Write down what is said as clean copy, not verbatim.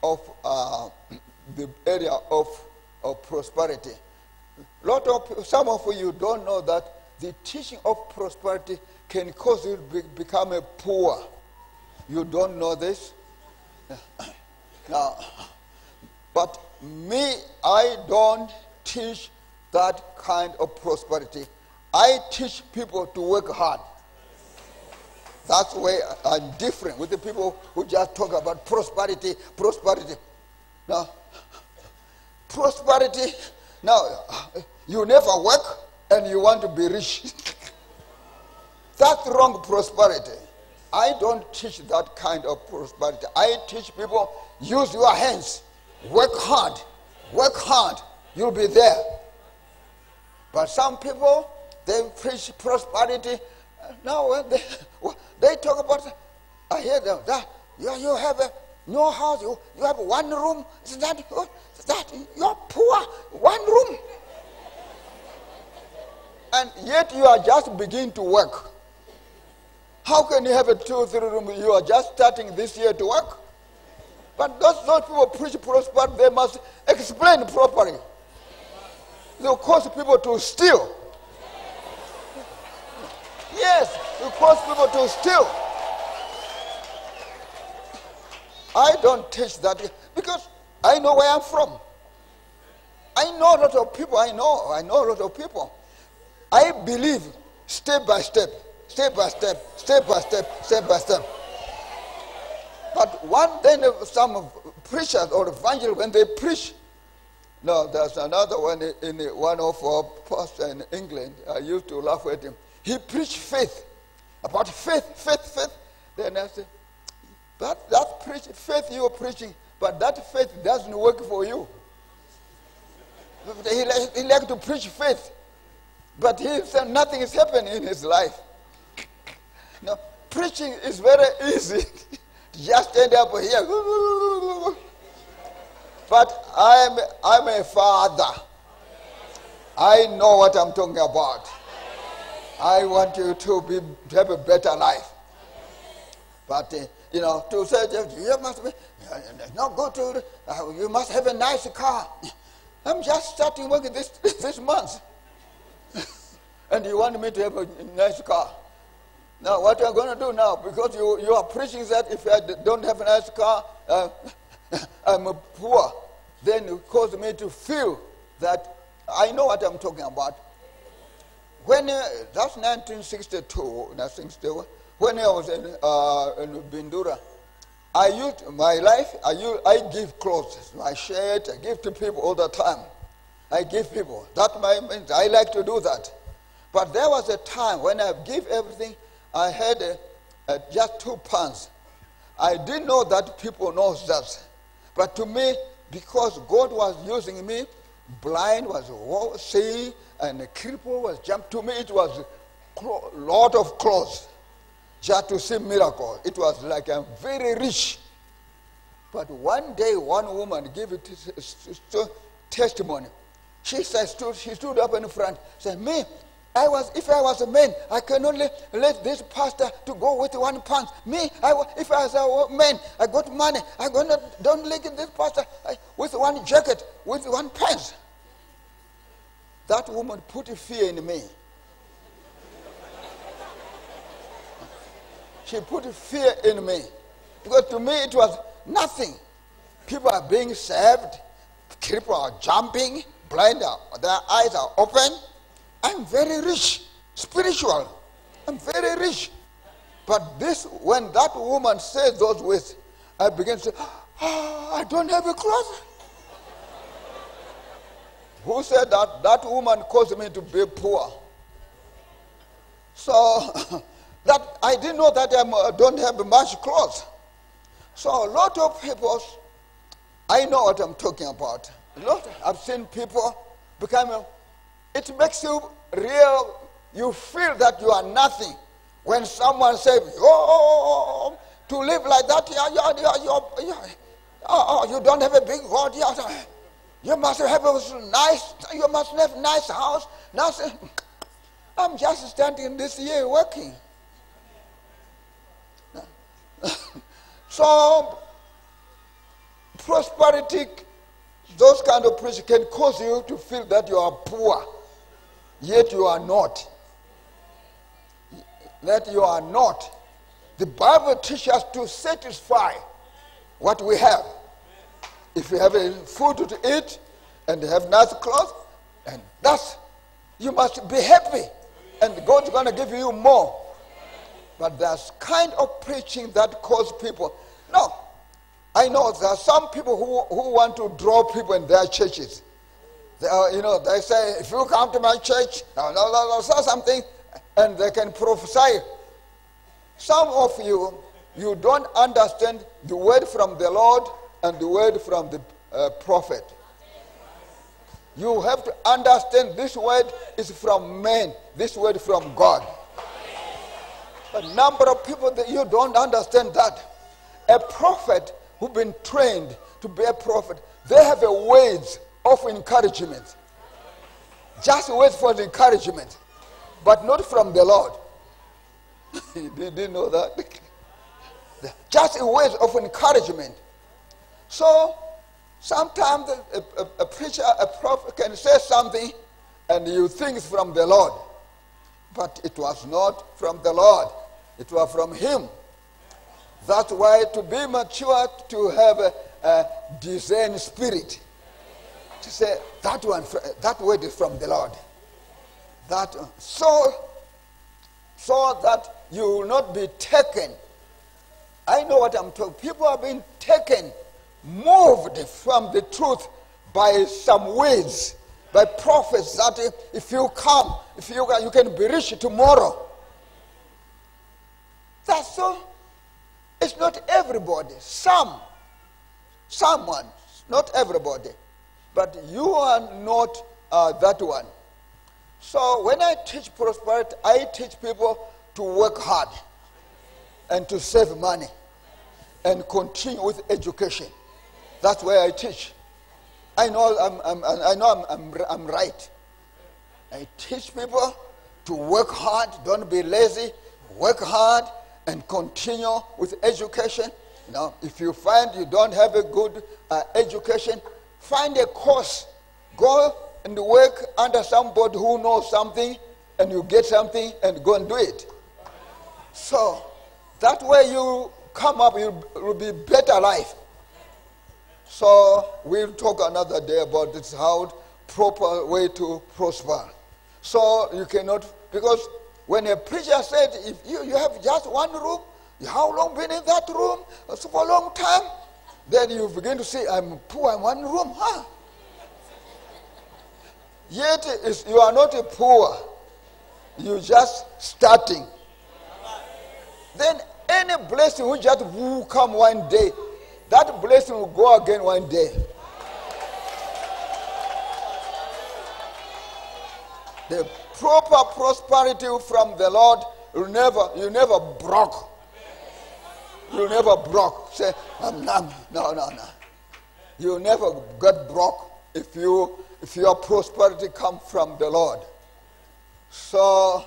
of the area of prosperity. Some of you don't know that the teaching of prosperity can cause you to become a poor. You don't know this? Now, but me, I don't teach that kind of prosperity. I teach people to work hard. That's why I'm different with the people who just talk about prosperity. Now, prosperity, now, you never work and you want to be rich. That's wrong prosperity. I don't teach that kind of prosperity. I teach people, use your hands, work hard, you'll be there. But some people, they preach prosperity. Now when they talk about, I hear them, that you have no house, you have one room, is that you're poor, one room. And yet you are just beginning to work. How can you have a 2-3 room? You are just starting this year to work. But those people preach prosperity, they must explain properly. They'll cause people to steal. Yes, it cause people to steal. I don't teach that because I know where I'm from. I know a lot of people. I know a lot of people. I believe step by step. But one thing, some preachers or evangelists, when they preach, no, there's another one in one of our pastors in England. I used to laugh at him. He preached faith, about faith. Then I said, that's faith you're preaching, but that faith doesn't work for you. He liked to preach faith, but he said nothing is happening in his life. Now, preaching is very easy. Just stand up here. But I'm a father. I know what I'm talking about. I want you to have a better life. But, to say, you must be, not go to, you must have a nice car. I'm just starting working this month. And you want me to have a nice car. Now, what I'm going to do now, because you are preaching that if I don't have a nice car, I'm poor, then it causes me to feel that I know what I'm talking about. When that's 1962, when I was in Bindura, I used my life. I give clothes, my shirt. I give to people all the time. I give people. That means I like to do that. But there was a time when I give everything. I had just 2 pounds. I didn't know that people knows that. But to me, because God was using me, blind was seeing, and a cripple was jumped. To me, it was a lot of clothes just to see miracle. It was like I'm very rich. But one day, one woman gave it testimony. She stood up in front, said, "Me, if I was a man, I can only let this pastor to go with 1 pound. Me, if I was a man, I got money. Don't let this pastor with 1 jacket, with 1 pants." That woman put fear in me. She put fear in me. Because to me it was nothing. People are being saved. People are jumping. Blind, their eyes are open. I'm very rich, spiritual. I'm very rich. But when that woman said those words, I began to say, I don't have a closet. Who said that? That woman caused me to be poor. So that I didn't know that I don't have much clothes. So a lot of people, I know what I'm talking about. I've seen people become, it makes you real, you feel that you are nothing. When someone says, to live like that, you don't have a big God. You must have a nice house. I'm just standing this year working. So prosperity, those kind of preaching can cause you to feel that you are poor, yet you are not. That you are not. The Bible teaches us to satisfy what we have. If you have food to eat and have nice clothes, and that's, you must be happy, and God's going to give you more. But there's kind of preaching that causes people. No, I know there are some people who want to draw people in their churches. They say, if you come to my church, say something, and they can prophesy. Some of you don't understand the word from the Lord and the word from the prophet. You have to understand this word is from man, this word from God. A number of people that you don't understand that. A prophet who've been trained to be a prophet, they have a words of encouragement. Just words for the encouragement, but not from the Lord. You didn't know that? Just words of encouragement. So sometimes a preacher, a prophet can say something and you think it's from the Lord. But it was not from the Lord. It was from him. That's why to be mature, to have a discerning spirit. To say, that word is from the Lord. So that you will not be taken. I know what I'm talking. People are being taken, moved from the truth by some ways, by prophets that if you come, you can be rich tomorrow. That's so. It's not everybody. Someone, not everybody. But you are not that one. So when I teach prosperity, I teach people to work hard and to save money and continue with education. That's where I teach. I know I'm right. I teach people to work hard, don't be lazy, work hard and continue with education. If you find you don't have a good education, find a course. Go and work under somebody who knows something, and you get something and go and do it. So that way you come up, you will be better life. So we'll talk another day about this, how proper way to prosper. So you cannot, because when a preacher said, if you have just one room, how long been in that room? For a long time. Then you begin to say, I'm poor in one room. Huh? Yet you are not poor. You're just starting. Then any blessing will just come one day. That blessing will go again one day. The proper prosperity from the Lord, you never broke. You never broke. Say, no. You never got broke if your prosperity comes from the Lord. So